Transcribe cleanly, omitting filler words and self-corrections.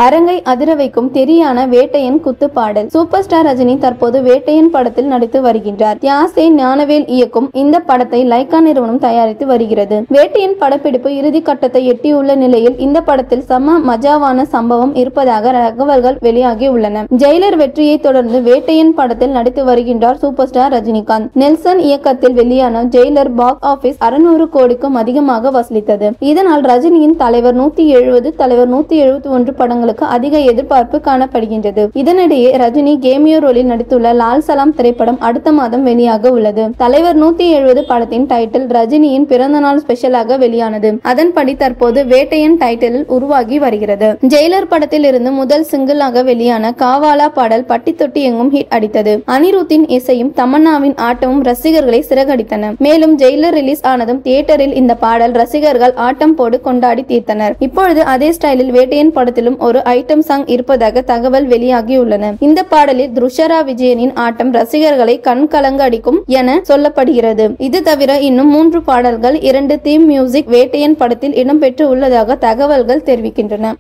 அரங்கை அதிர வைக்கும் தெரியான வேட்டையன் குத்து பாடல். சூப்பர் ஸ்டார் ரஜினி தற்போது வேட்டையன் படத்தில் நடித்து வருகின்றார். தியாசே ஞானவேல் இயக்கும் இந்த படத்தை லைகா நிறுவனம் தயாரித்து வருகிறது. வேட்டையன் படப்பிடிப்பு இறுதி கட்டத்தை எட்டியுள்ள நிலையில் இந்த படத்தில் செம மஜாவான சம்பவம் இருப்பதாக தகவல்கள் வெளியாகி உள்ளன. ஜெயிலர் வெற்றியை தொடர்ந்து வேட்டையன் படத்தில் நடித்து வருகின்றார் சூப்பர் ஸ்டார் ரஜினிகாந்த். நெல்சன் இயக்கத்தில் வெளியான ஜெயிலர் பாக்ஸ் ஆபீஸ் 600 கோடிக்கும் அதிகமாக வசூலித்தது. இதனால் ரஜினியின் தலைவர் 170, தலைவர் 171 படங்கள் அதிக எதிர்பார்ப்பு காணப்படுகின்றது. இதனிடையே ரஜினி கேமியோ ரோலில் நடித்துள்ள லால் சலாம் திரைப்படம் அடுத்த மாதம் வெளியாக உள்ளது. தலைவர் 170 படத்தின் டைட்டில் ரஜினியின் பிறந்தநாள் ஸ்பெஷலாக வெளியானது. அதன்படி தற்போது வேட்டையன் டைட்டிலில் உருவாகி வருகிறது. ஜெயிலர் படத்தில் இருந்து முதல் சிங்கிளாக வெளியான காவாலா பாடல் பட்டி தொட்டி எங்கும் ஹிட் அடித்தது. அனிருத்தின் இசையும் தமன்னாவின் ஆட்டமும் ரசிகர்களை சிறகடித்தன. மேலும் ஜெயிலர் ரிலீஸ் ஆனதும் தியேட்டரில் இந்த பாடல் ரசிகர்கள் ஆட்டம் போடு கொண்டாடி தீர்த்தனர். இப்பொழுது அதே ஸ்டைலில் வேட்டையன் படத்திலும் ஒரு ஐட்டம் சாங் இருப்பதாக தகவல் வெளியாகியுள்ளன. இந்த பாடலில் துஷரா விஜயனின் ஆட்டம் ரசிகர்களை கண் கலங்க அடிக்கும் என சொல்லப்படுகிறது. இது தவிர இன்னும் 3 பாடல்கள் 2 தீம் மியூசிக் வேட்டையன் படத்தில் இடம்பெற்று உள்ளதாக தகவல்கள் தெரிவிக்கின்றன.